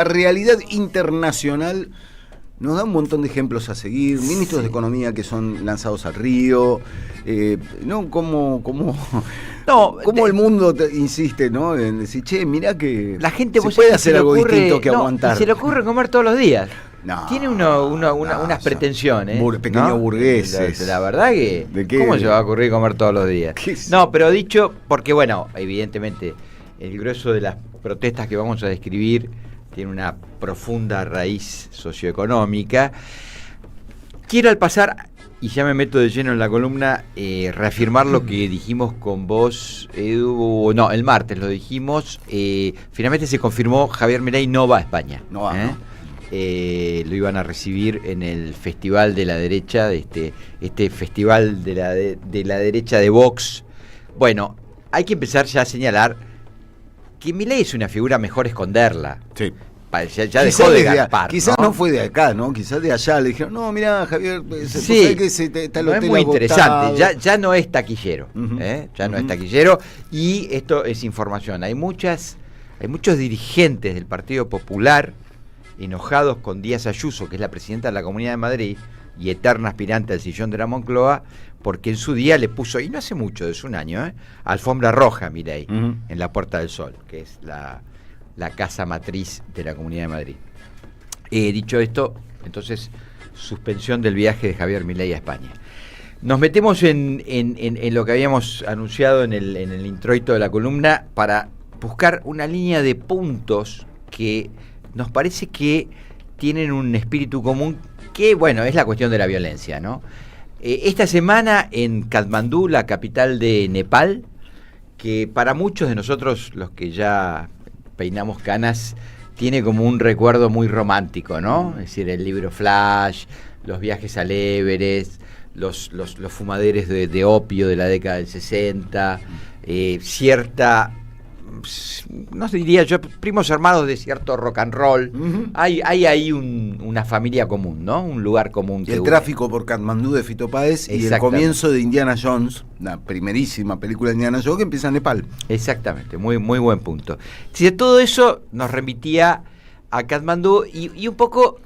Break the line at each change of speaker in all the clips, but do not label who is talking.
La realidad internacional nos da un montón de ejemplos a seguir, ministros de Economía que son lanzados al río, ¿no? Como el mundo insiste, ¿no? En decir, che, mirá que
la gente
se puede hacer algo distinto que aguantar.
Se le ocurre comer todos los días.
No,
tiene unas pretensiones.
Pequeños burgueses.
La verdad que. ¿Cómo se va a ocurrir comer todos los días? No, pero dicho, porque bueno, evidentemente, el grueso de las protestas que vamos a describir tiene una profunda raíz socioeconómica. Quiero al pasar, y ya me meto de lleno en la columna, reafirmar lo que dijimos con vos, Edu. No, el martes lo dijimos. Finalmente se confirmó, Javier Milei no va a España.
No va, ¿no?
Lo iban a recibir en el Festival de la Derecha, este Festival de la Derecha de Vox. Bueno, hay que empezar ya a señalar que Milei es una figura mejor esconderla.
Sí.
Ya dejó de garpar,
quizás no fue de acá, ¿no? Quizás de allá le dijeron, no, mirá, Javier,
sí,
que está el
no
hotel
es muy
agotado.
interesante, ya no es taquillero,
Uh-huh.
Ya no es taquillero, y esto es información. Hay muchos dirigentes del Partido Popular enojados con Díaz Ayuso, que es la presidenta de la Comunidad de Madrid y eterna aspirante al sillón de la Moncloa, porque en su día le puso, y no hace mucho, es un año, alfombra roja a Milei,
Uh-huh.
en la Puerta del Sol, que es la casa matriz de la Comunidad de Madrid. Dicho esto, entonces, suspensión del viaje de Javier Milei a España. Nos metemos en lo que habíamos anunciado en el introito de la columna para buscar una línea de puntos que nos parece que tienen un espíritu común que, bueno, es la cuestión de la violencia, ¿no? Esta semana en Katmandú, la capital de Nepal, que para muchos de nosotros, los que ya peinamos canas, tiene como un recuerdo muy romántico, ¿no? Es decir, el libro Flash, los viajes al Everest, los fumaderes de opio de la década del 60, cierta, no diría yo, primos hermanos de cierto rock and roll. Uh-huh. Hay ahí una familia común, ¿no? Un lugar común.
El tráfico por Katmandú de Fito Páez y el comienzo de Indiana Jones, la primerísima película de Indiana Jones que empieza en Nepal.
Exactamente, muy, muy buen punto. Si de todo eso nos remitía a Katmandú y un poco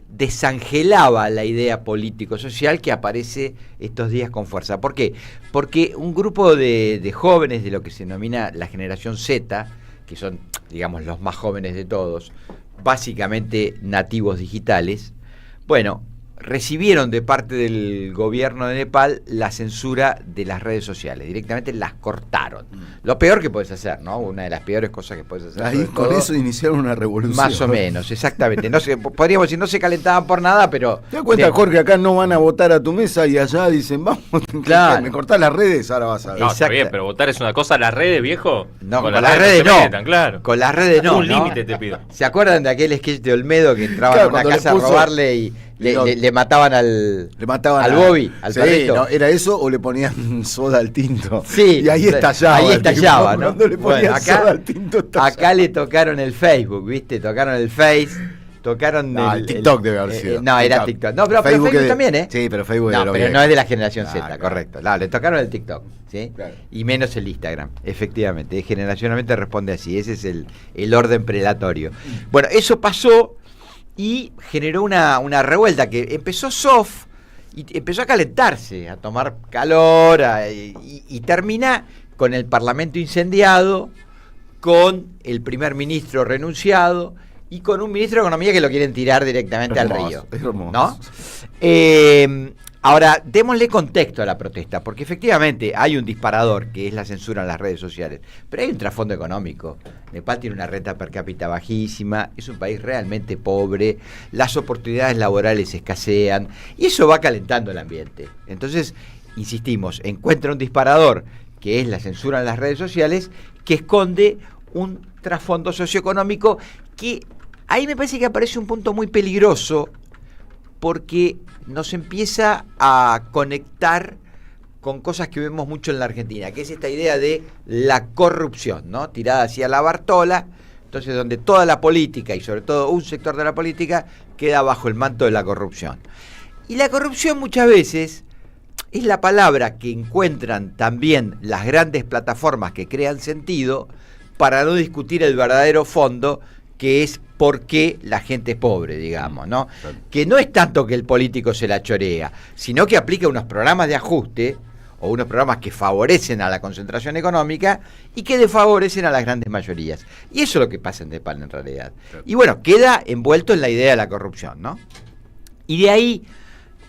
desangelaba la idea político-social que aparece estos días con fuerza. ¿Por qué? Porque un grupo de jóvenes de lo que se denomina la generación Z, que son, digamos, los más jóvenes de todos, básicamente nativos digitales, bueno, recibieron de parte del gobierno de Nepal la censura de las redes sociales, directamente las cortaron. Lo peor que puedes hacer, ¿no? Una de las peores cosas que puedes hacer.
Ahí con eso iniciaron una revolución.
Más o menos, exactamente. No se, podríamos decir, no se calentaban por nada, pero...
¿Te das cuenta, Jorge? Acá no van a votar a tu mesa y allá dicen, vamos, claro, me cortás las redes, ahora vas a ver.
No, está bien, pero votar es una cosa, las redes, viejo.
No, con las redes no.
Metan, claro.
Con las redes no.
Un límite te pido.
¿Se acuerdan de aquel sketch de Olmedo que entraban a una casa a robarle y le mataban al Bobby, al perrito?
No, ¿era eso o le ponían soda al tinto?
Sí.
Y ahí estallaba.
Ahí estallaba, ¿no?
Cuando le ponían soda al tinto estallaba.
Acá le tocaron el Facebook, ¿viste? Tocaron el Face, tocaron
el TikTok debe haber sido.
No, era TikTok. No, pero Facebook también, ¿eh?
Sí, pero Facebook
no, pero no es de la generación Z,
claro.
Correcto. No, le tocaron el TikTok, ¿sí?
Claro.
Y menos el Instagram, efectivamente. Generacionalmente responde así. Ese es el orden predatorio. Bueno, eso pasó y generó una revuelta que empezó soft y empezó a calentarse, a tomar calor y termina con el Parlamento incendiado, con el primer ministro renunciado y con un ministro de Economía que lo quieren tirar directamente al río.
Es hermoso.
¿No? Ahora, démosle contexto a la protesta, porque efectivamente hay un disparador, que es la censura en las redes sociales, pero hay un trasfondo económico. Nepal tiene una renta per cápita bajísima, es un país realmente pobre, las oportunidades laborales escasean, y eso va calentando el ambiente. Entonces, insistimos, encuentra un disparador, que es la censura en las redes sociales, que esconde un trasfondo socioeconómico que ahí me parece que aparece un punto muy peligroso, porque nos empieza a conectar con cosas que vemos mucho en la Argentina, que es esta idea de la corrupción, ¿no? Tirada hacia la Bartola, entonces donde toda la política y sobre todo un sector de la política queda bajo el manto de la corrupción. Y la corrupción muchas veces es la palabra que encuentran también las grandes plataformas que crean sentido para no discutir el verdadero fondo, que es por qué la gente es pobre, digamos, ¿no?
Claro.
Que no es tanto que el político se la chorea, sino que aplica unos programas de ajuste o unos programas que favorecen a la concentración económica y que desfavorecen a las grandes mayorías. Y eso es lo que pasa en Nepal en realidad.
Claro.
Y bueno, queda envuelto en la idea de la corrupción, ¿no? Y de ahí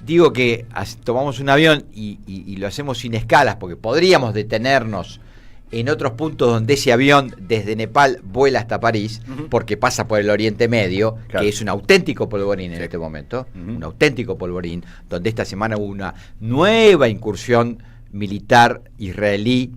digo que tomamos un avión y lo hacemos sin escalas, porque podríamos detenernos en otros puntos donde ese avión desde Nepal vuela hasta París, porque pasa por el Oriente Medio,
Claro.
que es un auténtico polvorín en
Sí.
este momento,
Ujú.
un auténtico polvorín, donde esta semana hubo una nueva incursión militar israelí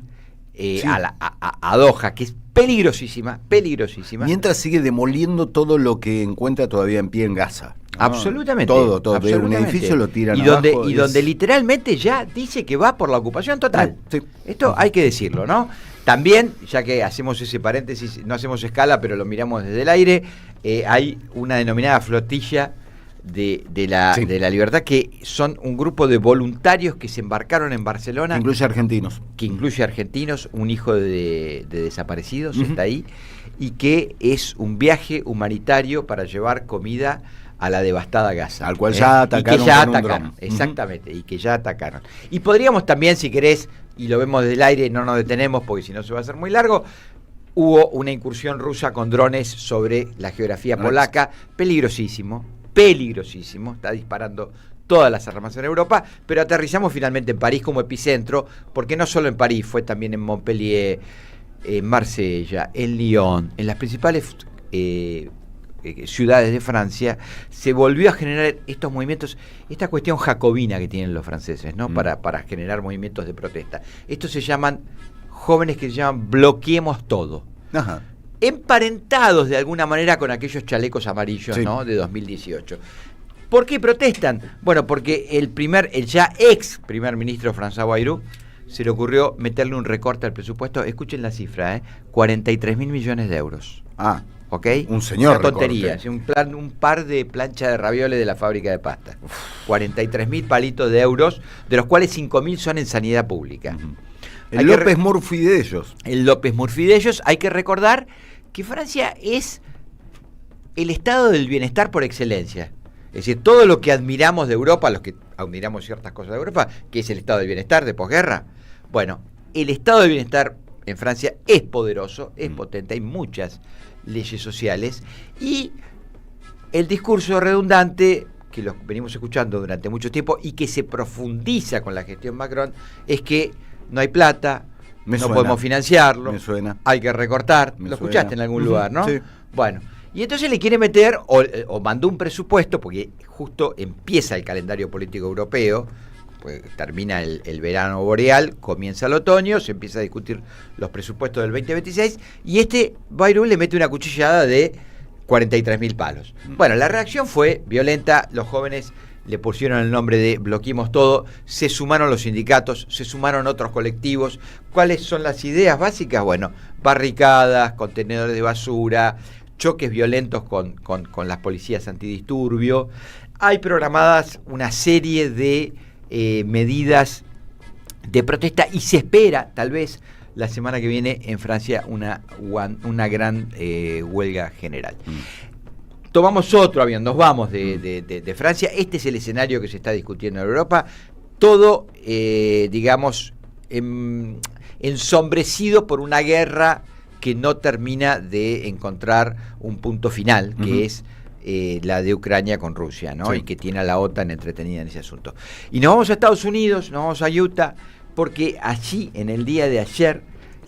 Sí.
a Doha, que es peligrosísima, peligrosísima.
Mientras sigue demoliendo todo lo que encuentra todavía en pie en Gaza. ¿no?
Absolutamente.
Todo. De un
absolutamente.
edificio lo tiran
y
abajo.
donde literalmente ya dice que va por la ocupación total.
Sí.
Esto hay que decirlo, ¿no? También, ya que hacemos ese paréntesis, no hacemos escala, pero lo miramos desde el aire, hay una denominada flotilla de la libertad, que son un grupo de voluntarios que se embarcaron en Barcelona,
Incluye argentinos.
que incluye argentinos, un hijo de desaparecidos
Ujú.
está ahí, y que es un viaje humanitario para llevar comida a la devastada Gaza.
Al cual ya atacaron
y que ya
con un
atacaron,
dron.
exactamente, y que ya atacaron. Y podríamos también, si querés, y lo vemos desde el aire, no nos detenemos porque si no se va a hacer muy largo, hubo una incursión rusa con drones sobre la geografía polaca, peligrosísimo, está disparando todas las armas en Europa, pero aterrizamos finalmente en París como epicentro, porque no solo en París, fue también en Montpellier, en Marsella, en Lyon, en las principales ciudades de Francia, se volvió a generar estos movimientos, esta cuestión jacobina que tienen los franceses, ¿no? Para generar movimientos de protesta. Estos se llaman, jóvenes que se llaman Bloqueemos Todo.
Ajá.
Emparentados de alguna manera con aquellos chalecos amarillos,
Sí.
¿no? De 2018. ¿Por qué protestan? Bueno, porque el ya ex primer ministro François Bayrou se le ocurrió meterle un recorte al presupuesto, escuchen la cifra, 43.000 millones de euros.
Ah,
¿Ok?
Un señor
Una tontería,
recorte.
un par de planchas de ravioles de la fábrica de pasta. 43.000 palitos de euros, de los cuales 5.000 son en sanidad pública. Hay
el
que
López Murphy de ellos.
El López Murphy de ellos. Hay que recordar que Francia es el estado del bienestar por excelencia. Es decir, todo lo que admiramos de Europa, los que admiramos ciertas cosas de Europa, que es el estado del bienestar de posguerra, bueno, el estado del bienestar en Francia es poderoso, es potente, hay muchas leyes sociales, y el discurso redundante que los venimos escuchando durante mucho tiempo y que se profundiza con la gestión Macron es que no hay plata,
Me
no
suena.
podemos financiarlo,
Me suena.
hay que recortar.
Me
Lo
suena.
escuchaste en algún lugar, ¿no?
Sí.
Bueno, y entonces le quiere meter, o mandó un presupuesto, porque justo empieza el calendario político europeo, pues termina el verano boreal, comienza el otoño, se empieza a discutir los presupuestos del 2026, y Bayrou le mete una cuchillada de 43.000 palos. Bueno, la reacción fue violenta, los jóvenes le pusieron el nombre de Bloqueemos Todo, se sumaron los sindicatos, se sumaron otros colectivos. ¿Cuáles son las ideas básicas? Bueno, barricadas, contenedores de basura, choques violentos con las policías antidisturbio. Hay programadas una serie de medidas de protesta y se espera, tal vez, la semana que viene en Francia una gran huelga general. Tomamos otro avión, nos vamos de Francia. Este es el escenario que se está discutiendo en Europa. Todo, digamos, ensombrecido por una guerra que no termina de encontrar un punto final, que es la de Ucrania con Rusia, ¿no?
Sí.
Y que tiene a la OTAN entretenida en ese asunto. Y nos vamos a Estados Unidos, nos vamos a Utah, porque allí, en el día de ayer,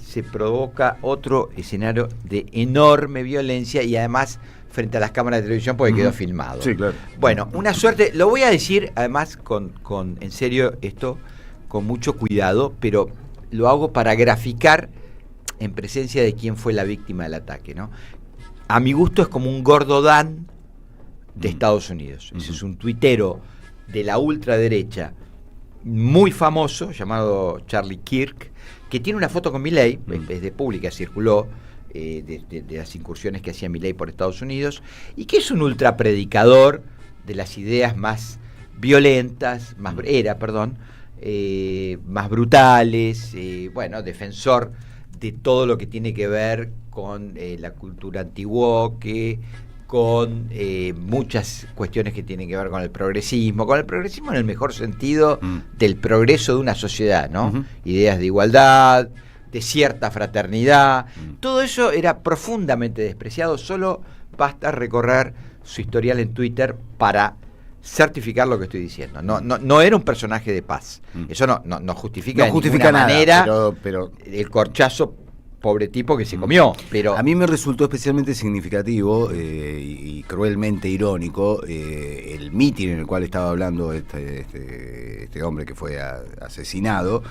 se provoca otro escenario de enorme violencia y además frente a las cámaras de televisión porque quedó filmado.
Sí, claro.
Bueno, una suerte, lo voy a decir además en serio esto, con mucho cuidado, pero lo hago para graficar en presencia de quién fue la víctima del ataque, ¿no? A mi gusto es como un Gordo Dan de Estados Unidos. Ese es un tuitero de la ultraderecha muy famoso, llamado Charlie Kirk, que tiene una foto con Milei, desde pública circuló, de las incursiones que hacía Milei por Estados Unidos, y que es un ultrapredicador de las ideas más violentas, más brutales, bueno, defensor de todo lo que tiene que ver con la cultura antiwoke, con muchas cuestiones que tienen que ver con el progresismo en el mejor sentido del progreso de una sociedad, ¿no? Ideas de igualdad, de cierta fraternidad, todo eso era profundamente despreciado. Solo basta recorrer su historial en Twitter para certificar lo que estoy diciendo. No era un personaje de paz. Eso no justifica,
no justifica
de ninguna
nada,
manera
pero
el corchazo, pobre tipo que se comió. Pero
a mí me resultó especialmente significativo y cruelmente irónico el mitin en el cual estaba hablando este hombre que fue asesinado.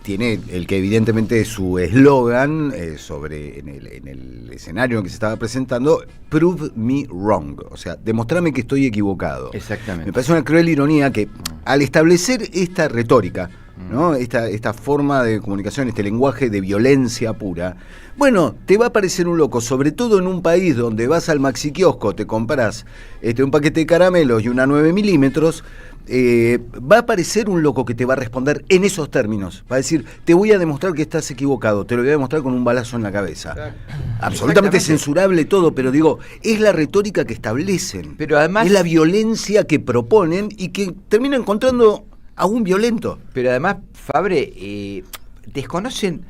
Tiene el que evidentemente es su eslogan en el escenario en que se estaba presentando, prove me wrong, o sea, demostrame que estoy equivocado.
Exactamente.
Me parece una cruel ironía que al establecer esta retórica, ¿no? Esta forma de comunicación, este lenguaje de violencia pura, bueno, te va a parecer un loco, sobre todo en un país donde vas al maxi kiosco, te compras un paquete de caramelos y una 9 milímetros, va a parecer un loco que te va a responder en esos términos. Va a decir, te voy a demostrar que estás equivocado, te lo voy a demostrar con un balazo en la cabeza. Claro. Absolutamente censurable todo, pero digo, es la retórica que establecen.
Pero además
es la violencia que proponen y que termina encontrando a un violento.
Pero además, Fabre, desconocen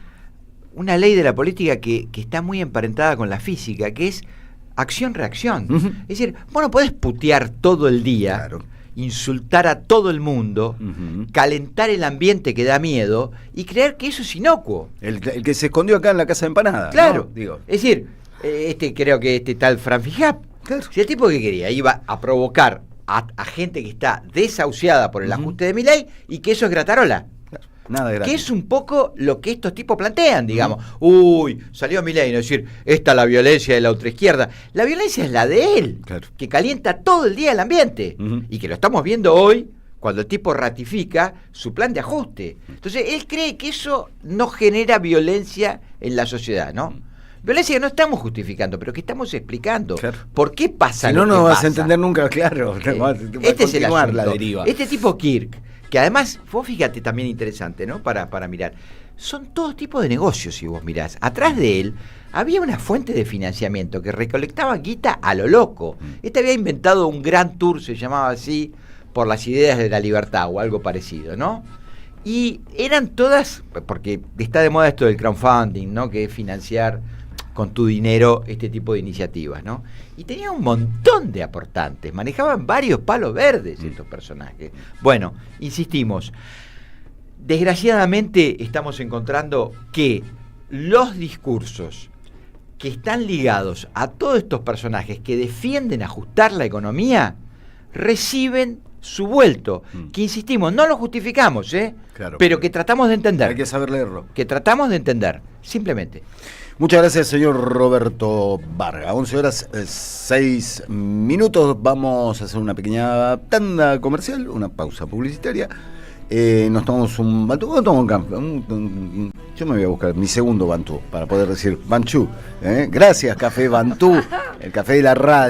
una ley de la política que está muy emparentada con la física, que es acción-reacción. Es decir, vos no podés putear todo el día, claro, insultar a todo el mundo, calentar el ambiente que da miedo y creer que eso es inocuo.
El que se escondió acá en la casa de empanadas.
Claro,
¿no? Digo.
Es decir, creo que este tal Fran Fijap, claro, si el tipo que quería iba a provocar a gente que está desahuciada por el ajuste de Milei y que eso es gratarola.
Claro, nada de gratis.
Que es un poco lo que estos tipos plantean, digamos. Uy, salió Milei, no decir, esta es la violencia de la ultraizquierda. La violencia es la de él, claro, que calienta todo el día el ambiente. Y que lo estamos viendo hoy cuando el tipo ratifica su plan de ajuste. Entonces, él cree que eso no genera violencia en la sociedad, ¿no? Violencia que no estamos justificando, pero que estamos explicando. Claro. ¿Por qué pasa
si
lo
no,
que
no vas
pasa?
A entender nunca, claro.
Este es el asunto.
La deriva.
Este tipo Kirk, que además, vos fíjate también interesante, ¿no? Para mirar. Son todo tipo de negocios, si vos mirás. Atrás de él había una fuente de financiamiento que recolectaba guita a lo loco. Este había inventado un gran tour, se llamaba así, por las ideas de la libertad o algo parecido, ¿no? Y eran todas, porque está de moda esto del crowdfunding, ¿no? Que es financiar con tu dinero este tipo de iniciativas, ¿no? Y tenía un montón de aportantes, manejaban varios palos verdes estos personajes. Bueno, insistimos, desgraciadamente estamos encontrando que los discursos que están ligados a todos estos personajes que defienden ajustar la economía reciben su vuelto, que insistimos, no lo justificamos, claro, pero que tratamos de entender.
Hay que saber leerlo.
Que tratamos de entender, simplemente.
Muchas gracias, señor Roberto Varga. 11:06. Vamos a hacer una pequeña tanda comercial, una pausa publicitaria. Nos tomamos un bantú. Yo me voy a buscar mi segundo bantú para poder decir Banchú. Gracias, Café Bantú, el café de la radio.